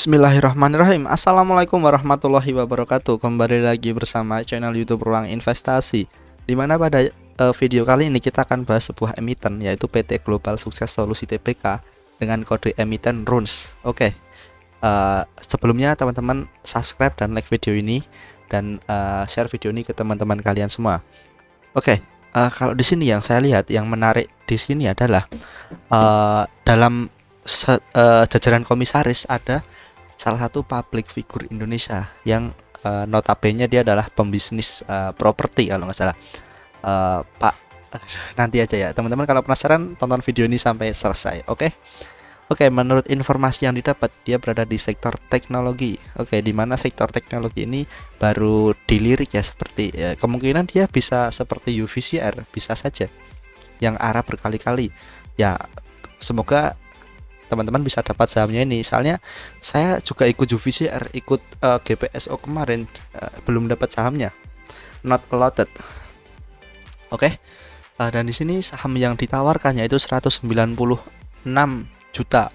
Bismillahirrahmanirrahim. Assalamualaikum warahmatullahi wabarakatuh. Kembali lagi bersama channel YouTube Ruang Investasi. Dimana pada video kali ini kita akan bahas sebuah emiten, yaitu PT Global Sukses Solusi Tbk dengan kode emiten RUNS. Oke. Sebelumnya teman-teman subscribe dan like video ini dan share video ini ke teman-teman kalian semua. Oke. Kalau di sini yang saya lihat yang menarik di sini adalah dalam jajaran komisaris ada salah satu public figure Indonesia yang notabene dia adalah pembisnis properti kalau nggak salah. Pak, nanti aja ya teman-teman, kalau penasaran tonton video ini sampai selesai. Oke, menurut informasi yang didapat dia berada di sektor teknologi. Oke, di mana sektor teknologi ini baru dilirik ya, seperti kemungkinan dia bisa seperti UVCR, bisa saja yang arah berkali-kali ya. Semoga teman-teman bisa dapat sahamnya ini. Soalnya saya juga ikut UVCR, ikut GPSO kemarin, belum dapat sahamnya, not allotted. Oke. Dan di sini saham yang ditawarkannya itu 196 juta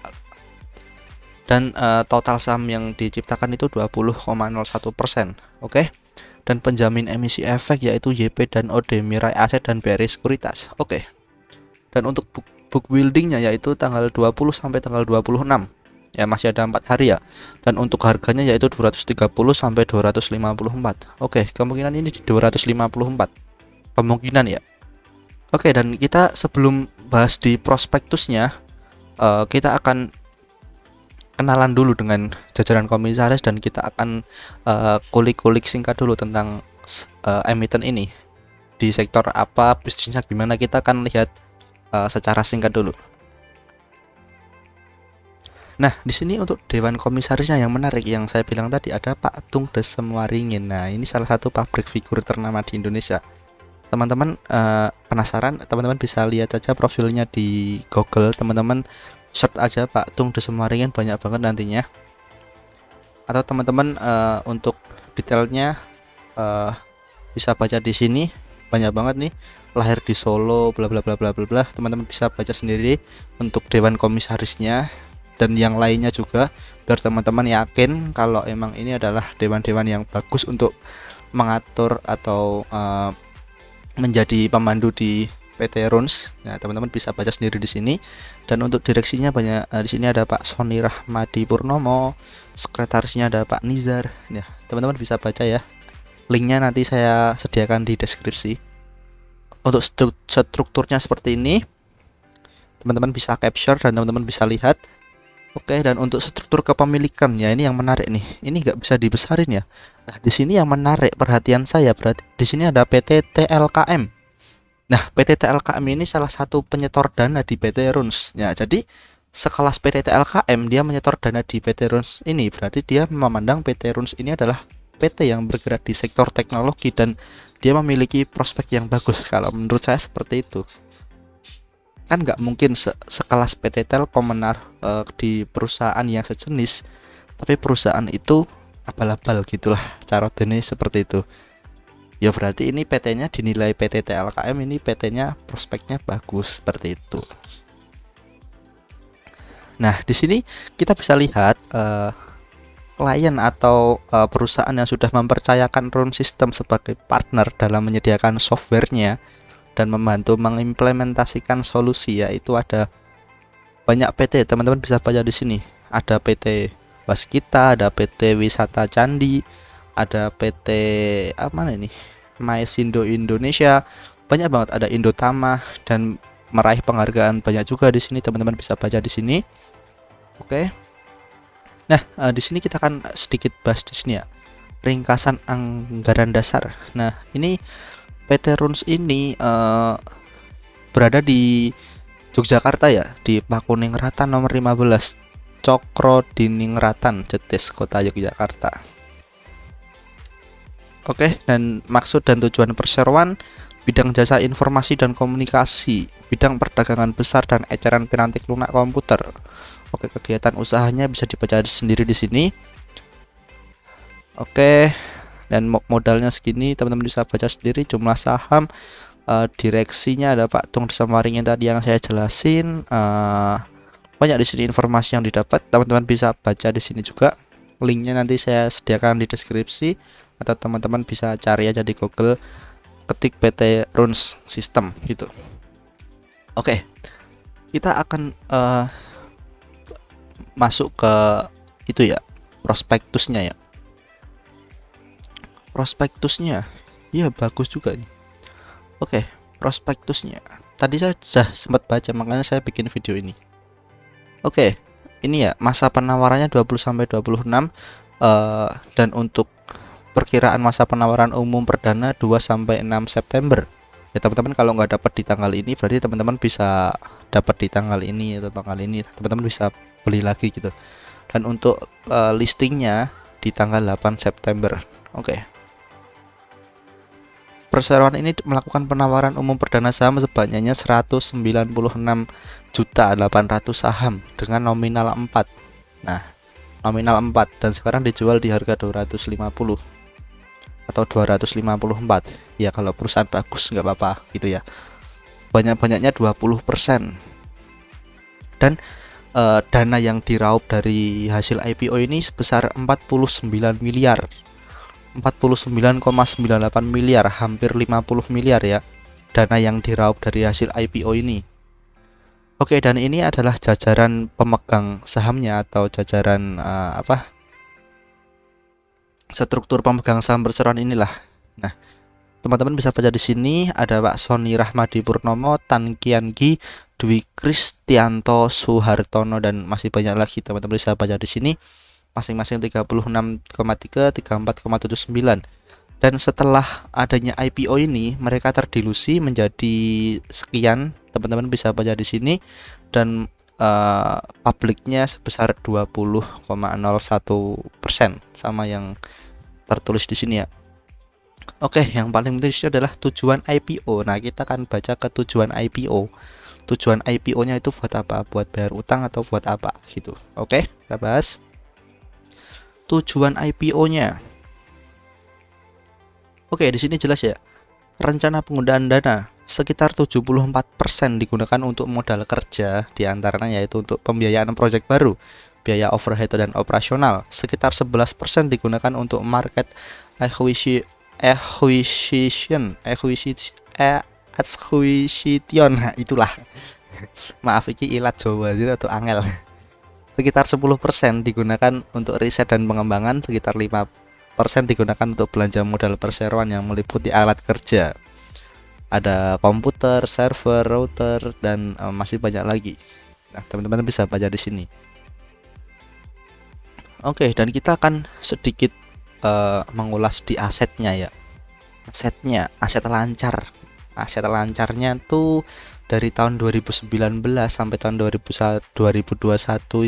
dan total saham yang diciptakan itu 20,01%. Oke. Dan penjamin emisi efek yaitu YP dan OD, Mirai Aset dan BRI Sekuritas. Oke. Dan untuk book buildingnya yaitu tanggal 20 sampai tanggal 26 ya, masih ada 4 hari ya. Dan untuk harganya yaitu 230 sampai 254. Oke, kemungkinan ini di 254 kemungkinan ya. Oke, dan kita sebelum bahas di prospektusnya, kita akan kenalan dulu dengan jajaran komisaris dan kita akan kulik-kulik singkat dulu tentang emiten ini, di sektor apa, bisnisnya gimana. Kita akan lihat secara singkat dulu. Nah, di sini untuk dewan komisarisnya yang menarik yang saya bilang tadi ada Pak Tung Desem-Waringin. Nah, ini salah satu public figure ternama di Indonesia. Teman-teman penasaran, teman-teman bisa lihat aja profilnya di Google. Teman-teman search aja Pak Tung Desem-Waringin, banyak banget nantinya. Atau teman-teman untuk detailnya bisa baca di sini, banyak banget nih. Lahir di Solo, bla bla bla bla bla bla. Teman-teman bisa baca sendiri untuk dewan komisarisnya dan yang lainnya juga, biar teman-teman yakin kalau emang ini adalah dewan-dewan yang bagus untuk mengatur atau menjadi pemandu di PT RUNS. Nah, teman-teman bisa baca sendiri di sini. Dan untuk direksinya banyak, di sini ada Pak Sony Rahmadi Purnomo, sekretarisnya ada Pak Nizar. Nah, teman-teman bisa baca ya. Linknya nanti saya sediakan di deskripsi. Untuk strukturnya seperti ini, teman-teman bisa capture dan teman-teman bisa lihat. Oke, dan untuk struktur kepemilikan ya, ini yang menarik nih. Ini nggak bisa dibesarin ya. Nah, di sini yang menarik perhatian saya, berarti di sini ada PT TLKM. Nah, PT TLKM ini salah satu penyetor dana di PT RUNS. Ya, jadi sekelas PT TLKM dia menyetor dana di PT RUNS ini, berarti dia memandang PT RUNS ini adalah PT yang bergerak di sektor teknologi dan dia memiliki prospek yang bagus. Kalau menurut saya seperti itu. Kan nggak mungkin sekelas PT Telkom di perusahaan yang sejenis, tapi perusahaan itu abal-abal gitulah, cara ini seperti itu. Ya berarti ini PT-nya dinilai PT TLKM ini PT-nya prospeknya bagus, seperti itu. Nah, di sini kita bisa lihat klien atau perusahaan yang sudah mempercayakan RUN System sebagai partner dalam menyediakan softwarenya dan membantu mengimplementasikan solusi, yaitu ada banyak PT. Teman-teman bisa baca di sini. Ada PT Waskita, ada PT Wisata Candi, ada PT mana ini? Maesindo Indonesia. Banyak banget, ada Indotama dan meraih penghargaan banyak juga di sini. Teman-teman bisa baca di sini. Oke. Nah, di sini kita akan sedikit bahas di sini ya. Ringkasan anggaran dasar. Nah, ini PT RUNS ini berada di Yogyakarta ya, di Pakuningratan nomor 15, Cokro Diningratan, Jetis, Kota Yogyakarta. Oke, dan maksud dan tujuan perseroan bidang jasa informasi dan komunikasi, bidang perdagangan besar dan eceran piranti lunak komputer. Oke, kegiatan usahanya bisa dibaca sendiri di sini. Oke, dan modalnya segini, teman-teman bisa baca sendiri. Jumlah saham, direksinya ada Pak Tung Desem-Waringin tadi yang saya jelasin. Banyak di sini informasi yang didapat, teman-teman bisa baca di sini juga. Linknya nanti saya sediakan di deskripsi atau teman-teman bisa cari aja di Google, ketik PT Runs System gitu. Oke, kita akan masuk ke itu ya, prospektusnya ya. Prospektusnya ya bagus juga nih. Oke, prospektusnya tadi saya sudah sempat baca, makanya saya bikin video ini. Oke, ini ya masa penawarannya 20-26 dan untuk perkiraan masa penawaran umum perdana 2-6 September. Ya teman-teman, kalau nggak dapat di tanggal ini berarti teman-teman bisa dapat di tanggal ini atau tanggal ini, teman-teman bisa beli lagi gitu. Dan untuk listingnya di tanggal 8 September. Oke. Perseroan ini melakukan penawaran umum perdana saham sebanyak 196.800 saham dengan nominal 4. Nah, nominal 4 dan sekarang dijual di harga 250 atau 254. Ya kalau perusahaan bagus nggak apa-apa gitu ya. Banyak-banyaknya 20%. Dan dana yang diraup dari hasil IPO ini sebesar 49 miliar. 49,98 miliar, hampir 50 miliar ya, dana yang diraup dari hasil IPO ini. Oke, dan ini adalah jajaran pemegang sahamnya atau jajaran struktur pemegang saham perseroan inilah. Nah, teman-teman bisa baca di sini ada Pak Sony Rahmadi Purnomo, Tan Kian Gi, Dwi Kristianto Suhartono, dan masih banyak lagi. Teman-teman bisa baca di sini. Masing-masing 36,3, 34,79. Dan setelah adanya IPO ini, mereka terdilusi menjadi sekian. Teman-teman bisa baca di sini. Dan publiknya sebesar 20,01%, sama yang tertulis di sini ya. Oke, yang paling penting adalah tujuan IPO. Nah, kita akan baca ke tujuan IPO. Tujuan IPO-nya itu buat apa? Buat bayar utang atau buat apa gitu. Oke, kita bahas tujuan IPO-nya. Oke, di sini jelas ya. Rencana penggunaan dana sekitar 74% digunakan untuk modal kerja, diantaranya yaitu untuk pembiayaan proyek baru, biaya overhead dan operasional. Sekitar 11% digunakan untuk market acquisition. Nah, itulah. Maaf, iki ilat Jawa atau angel. Sekitar 10% digunakan untuk riset dan pengembangan, sekitar 5% digunakan untuk belanja modal perseroan yang meliputi alat kerja. Ada komputer, server, router, dan masih banyak lagi. Nah, teman-teman bisa baca di sini. Oke, dan kita akan sedikit mengulas di asetnya ya. Aset lancar. Aset lancarnya tuh dari tahun 2019 sampai tahun 2021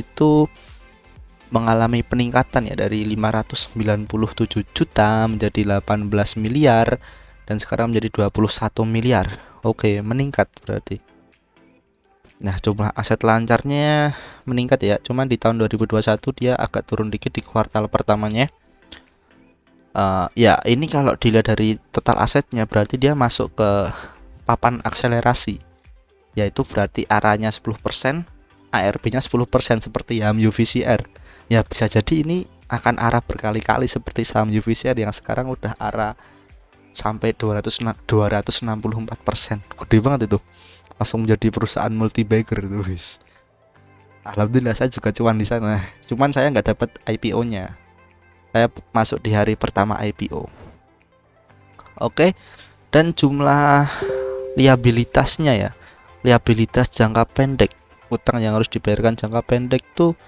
itu mengalami peningkatan ya, dari 597 juta menjadi 18 miliar dan sekarang menjadi 21 miliar. Oke, meningkat berarti. Nah, jumlah aset lancarnya meningkat ya, cuman di tahun 2021 dia agak turun dikit di kuartal pertamanya. Ya, ini kalau dilihat dari total asetnya berarti dia masuk ke papan akselerasi, yaitu berarti arahnya 10%, ARB-nya 10%, seperti saham UVCR. Ya, bisa jadi ini akan arah berkali-kali seperti saham UVCR yang sekarang udah arah sampai 264%. Gede banget itu. Langsung menjadi perusahaan multi bagger itu, guys. Alhamdulillah saya juga cuan di sana. Cuman saya nggak dapat IPO-nya. Saya masuk di hari pertama IPO. Oke. Dan jumlah liabilitasnya ya. Liabilitas jangka pendek, utang yang harus dibayarkan jangka pendek tuh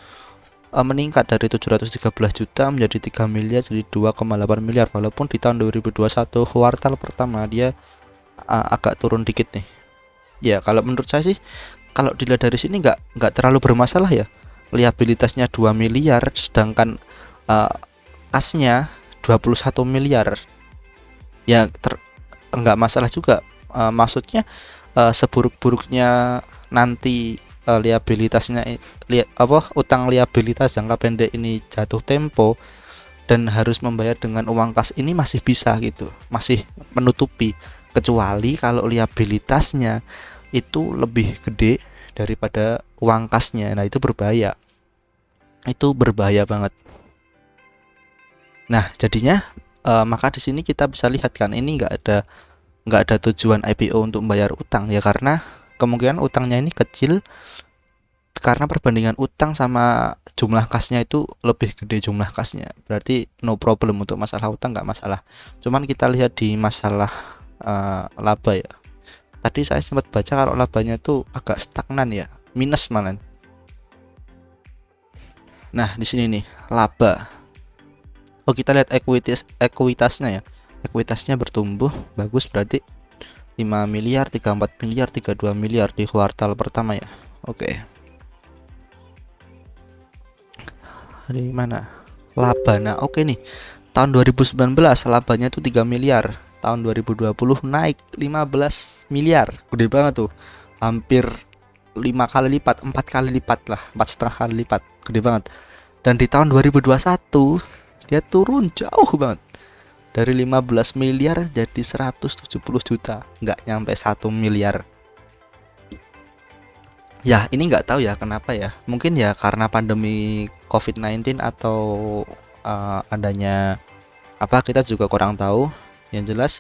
meningkat dari 713 juta menjadi 3 miliar, jadi 2,8 miliar, walaupun di tahun 2021 kuartal pertama dia agak turun dikit nih. Ya, kalau menurut saya sih kalau dilihat dari sini nggak terlalu bermasalah ya. Liabilitasnya 2 miliar sedangkan kasnya 21 miliar. Ya nggak masalah juga. Maksudnya seburuk-buruknya nanti liabilitasnya utang liabilitas jangka pendek ini jatuh tempo dan harus membayar dengan uang kas, ini masih bisa gitu, masih menutupi, kecuali kalau liabilitasnya itu lebih gede daripada uang kasnya. Nah, itu berbahaya. Itu berbahaya banget. Nah, jadinya maka di sini kita bisa lihat kan, ini nggak ada tujuan IPO untuk membayar utang ya, karena kemungkinan utangnya ini kecil karena perbandingan utang sama jumlah kasnya itu lebih gede jumlah kasnya. Berarti no problem untuk masalah utang, nggak masalah. Cuman kita lihat di masalah laba ya. Tadi saya sempat baca kalau labanya tuh agak stagnan ya, minus malah. Nah, di sini nih laba. Oh, kita lihat ekuitasnya ya. Ekuitasnya bertumbuh bagus, berarti 5 miliar, 34 miliar, 32 miliar di kuartal pertama ya. Oke. Di mana? Laba. Nah, oke nih. Tahun 2019 labanya tuh 3 miliar. Tahun 2020 naik 15 miliar. Gede banget tuh. Hampir 5 kali lipat, 4 kali lipat lah, 4,5 kali lipat. Gede banget. Dan di tahun 2021 dia turun jauh banget. Dari 15 miliar jadi 170 juta, nggak nyampe 1 miliar. Ya, ini nggak tahu ya kenapa ya. Mungkin ya karena pandemi COVID-19 atau adanya apa, kita juga kurang tahu. Yang jelas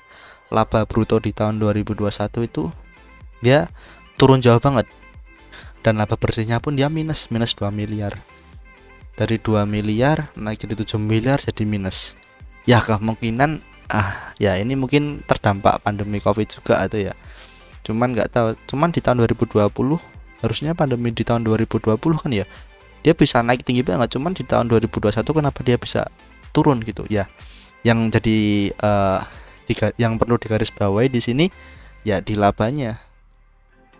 laba bruto di tahun 2021 itu dia turun jauh banget. Dan laba bersihnya pun dia minus 2 miliar. Dari 2 miliar naik jadi 7 miliar jadi minus. Ya kemungkinan ya ini mungkin terdampak pandemi Covid juga atau ya. Cuman nggak tahu. Cuman di tahun 2020 harusnya pandemi di tahun 2020 kan ya. Dia bisa naik tinggi banget, cuman di tahun 2021 kenapa dia bisa turun gitu ya. Yang jadi yang perlu digarisbawahi di sini ya di labanya.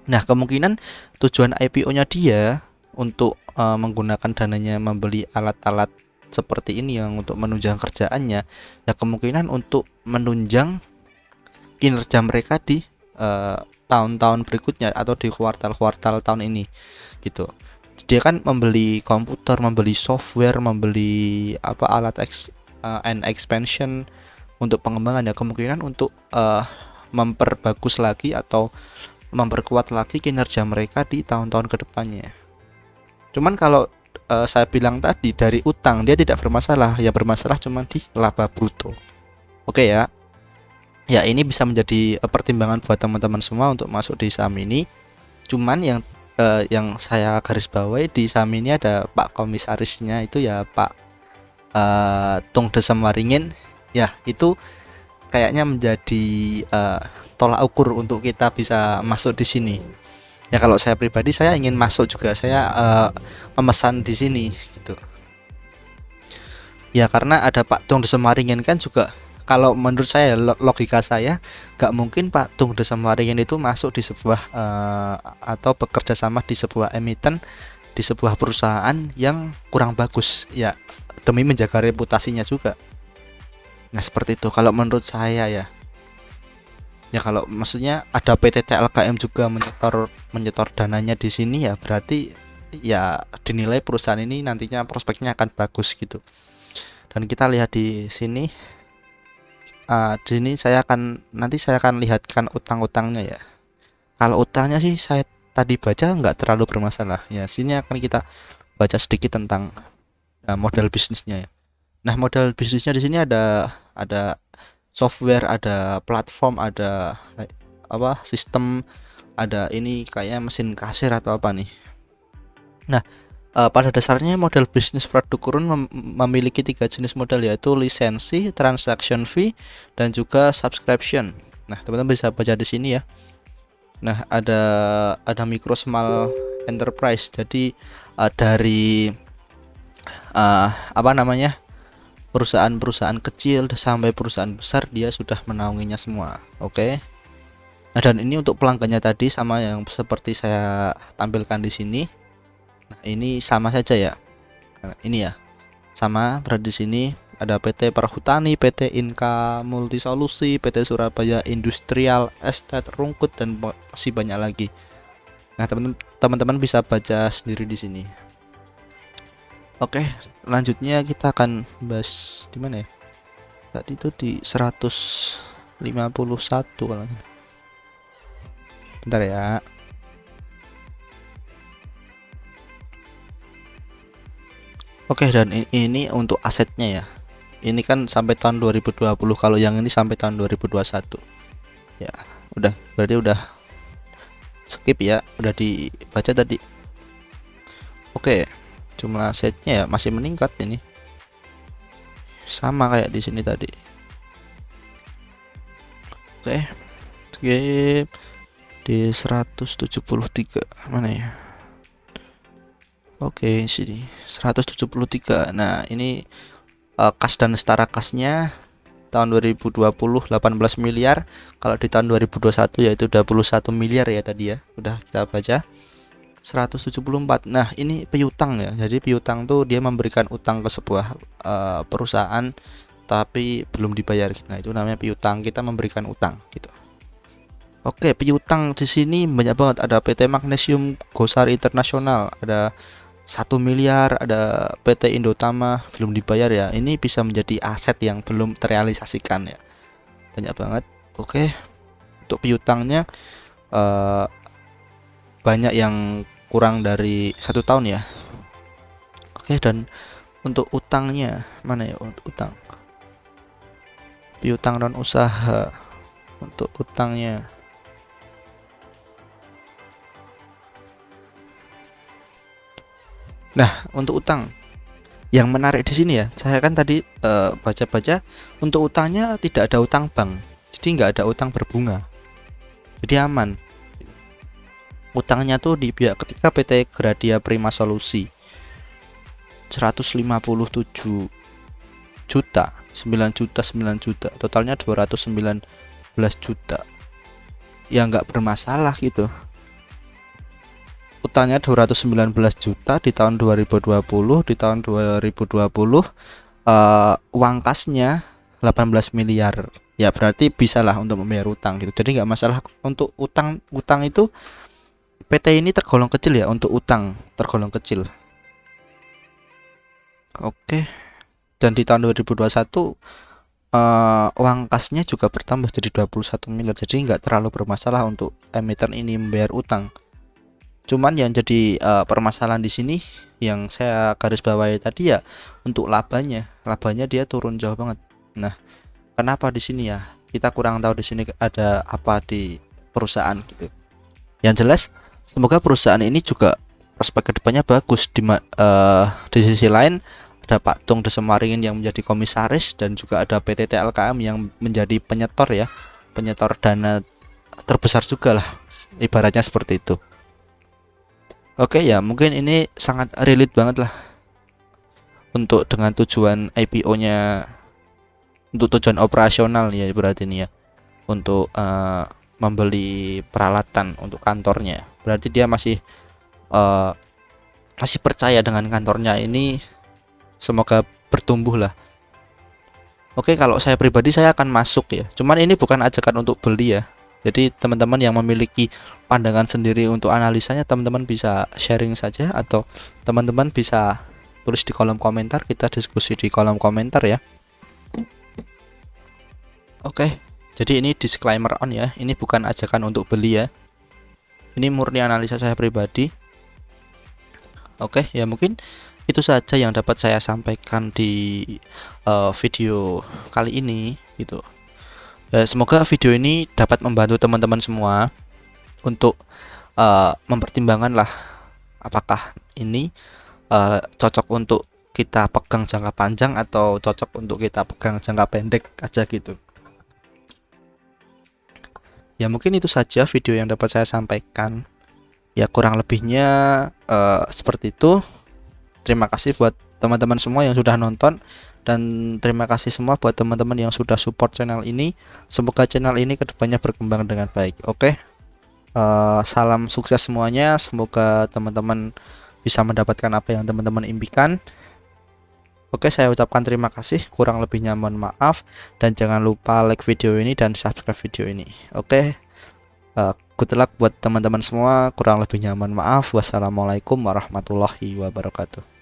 Nah, kemungkinan tujuan IPO-nya dia untuk menggunakan dananya membeli alat-alat seperti ini yang untuk menunjang kerjaannya, ya kemungkinan untuk menunjang kinerja mereka di tahun-tahun berikutnya atau di kuartal-kuartal tahun ini gitu. Dia kan membeli komputer, membeli software, membeli alat and expansion untuk pengembangan, ya kemungkinan untuk memperbagus lagi atau memperkuat lagi kinerja mereka di tahun-tahun kedepannya. Cuman kalau saya bilang tadi dari utang dia tidak bermasalah, ya bermasalah cuma di laba bruto. Oke ya. Ya, ini bisa menjadi pertimbangan buat teman-teman semua untuk masuk di saham ini. Cuman yang saya garis bawahi di saham ini ada Pak Komisarisnya itu ya Pak Tung Desem Waringin. Ya, itu kayaknya menjadi tolak ukur untuk kita bisa masuk di sini. Ya kalau saya pribadi saya ingin masuk juga, saya memesan di sini gitu. Ya karena ada Pak Tung Desem Waringin kan juga, kalau menurut saya logika saya gak mungkin Pak Tung Desem Waringin itu masuk di sebuah atau bekerja sama di sebuah emiten, di sebuah perusahaan yang kurang bagus ya, demi menjaga reputasinya juga. Nah seperti itu kalau menurut saya ya. Ya kalau maksudnya ada PT TLKM juga menyetor dananya di sini, ya berarti ya dinilai perusahaan ini nantinya prospeknya akan bagus gitu. Dan kita lihat di sini, saya akan lihatkan utang-utangnya ya. Kalau utangnya sih saya tadi baca nggak terlalu bermasalah ya. Sini akan kita baca sedikit tentang modal bisnisnya ya. Nah modal bisnisnya di sini ada software, ada platform, ada sistem, ada ini kayaknya mesin kasir atau apa nih. Nah pada dasarnya model bisnis produk kurun memiliki 3 jenis modal, yaitu lisensi, transaction fee, dan juga subscription. Nah teman-teman bisa baca di sini ya. Nah ada micro small enterprise, jadi dari perusahaan-perusahaan kecil sampai perusahaan besar dia sudah menaunginya semua. Oke. Nah dan ini untuk pelanggannya tadi sama yang seperti saya tampilkan di sini. Nah ini sama saja ya. Nah, ini ya sama, berada di sini ada PT Perhutani, PT Inka Multisolusi, PT Surabaya Industrial Estate Rungkut, dan masih banyak lagi. Nah teman-teman bisa baca sendiri di sini. Oke, lanjutnya kita akan bahas di mana ya? Tadi itu di 151 kalau. Bentar ya. Oke, dan ini untuk asetnya ya. Ini kan sampai tahun 2020, kalau yang ini sampai tahun 2021. Ya, berarti udah skip ya, udah dibaca tadi. Oke, jumlah asetnya ya masih meningkat ini. Sama kayak di sini tadi. Oke, skip di 173 mana ya? Oke, sini 173. Nah, ini kas dan setara kasnya tahun 2020 18 miliar, kalau di tahun 2021 yaitu 21 miliar ya tadi ya. Udah kita baca 174. Nah, ini piutang ya. Jadi piutang tuh dia memberikan utang ke sebuah perusahaan tapi belum dibayar. Nah, itu namanya piutang. Kita memberikan utang gitu. Oke, piutang di sini banyak banget. Ada PT Magnesium Gosari Internasional, ada 1 miliar, ada PT Indotama belum dibayar ya. Ini bisa menjadi aset yang belum terrealisasikan ya. Banyak banget. Oke. Untuk piutangnya banyak yang kurang dari 1 tahun ya. Oke, dan untuk utangnya mana ya? Untuk utang, piutang non usaha, untuk utangnya nah, untuk utang yang menarik di sini ya, saya kan tadi baca-baca untuk utangnya tidak ada utang bank, jadi nggak ada utang berbunga, jadi aman. Utangnya tuh di pihak ketiga PT Gradia Prima Solusi 157 juta, 9 juta, 9 juta, totalnya 219 juta. Ya nggak bermasalah gitu. Utangnya 219 juta di tahun 2020, di tahun 2020 uang kasnya 18 miliar. Ya berarti bisalah untuk membayar utang gitu. Jadi nggak masalah untuk utang itu. PT ini tergolong kecil ya, untuk utang tergolong kecil. Oke. Dan di tahun 2021 uang kasnya juga bertambah jadi 21 miliar. Jadi nggak terlalu bermasalah untuk emiten ini membayar utang. Cuman yang jadi permasalahan di sini yang saya garis bawahi tadi ya, untuk labanya dia turun jauh banget. Nah, kenapa di sini ya? Kita kurang tahu di sini ada apa di perusahaan gitu. Yang jelas, semoga perusahaan ini juga prospek kedepannya bagus. Di sisi lain ada Pak Tung Desemaringin yang menjadi komisaris, dan juga ada PT TLKM yang menjadi penyetor ya, penyetor dana terbesar juga lah, ibaratnya seperti itu. Oke ya, mungkin ini sangat relate banget lah untuk dengan tujuan IPO-nya, untuk tujuan operasional ya berarti ini ya, untuk membeli peralatan untuk kantornya. Berarti dia masih percaya dengan kantornya ini, semoga bertumbuh lah. Oke, kalau saya pribadi saya akan masuk ya. Cuman ini bukan ajakan untuk beli ya. Jadi teman-teman yang memiliki pandangan sendiri untuk analisanya, teman-teman bisa sharing saja, atau teman-teman bisa tulis di kolom komentar, kita diskusi di kolom komentar ya. Oke, jadi ini disclaimer on ya, ini bukan ajakan untuk beli ya. Ini murni analisa saya pribadi. Oke, ya mungkin itu saja yang dapat saya sampaikan di video kali ini gitu. Semoga video ini dapat membantu teman-teman semua untuk mempertimbangkan lah apakah ini cocok untuk kita pegang jangka panjang atau cocok untuk kita pegang jangka pendek aja gitu. Ya mungkin itu saja video yang dapat saya sampaikan. Ya kurang lebihnya seperti itu. Terima kasih buat teman-teman semua yang sudah nonton, dan terima kasih semua buat teman-teman yang sudah support channel ini. Semoga channel ini kedepannya berkembang dengan baik. Oke, salam sukses semuanya. Semoga teman-teman bisa mendapatkan apa yang teman-teman impikan. Oke, saya ucapkan terima kasih. Kurang lebihnya mohon maaf, dan jangan lupa like video ini dan subscribe video ini. Oke, good luck buat teman-teman semua. Kurang lebihnya mohon maaf. Wassalamualaikum warahmatullahi wabarakatuh.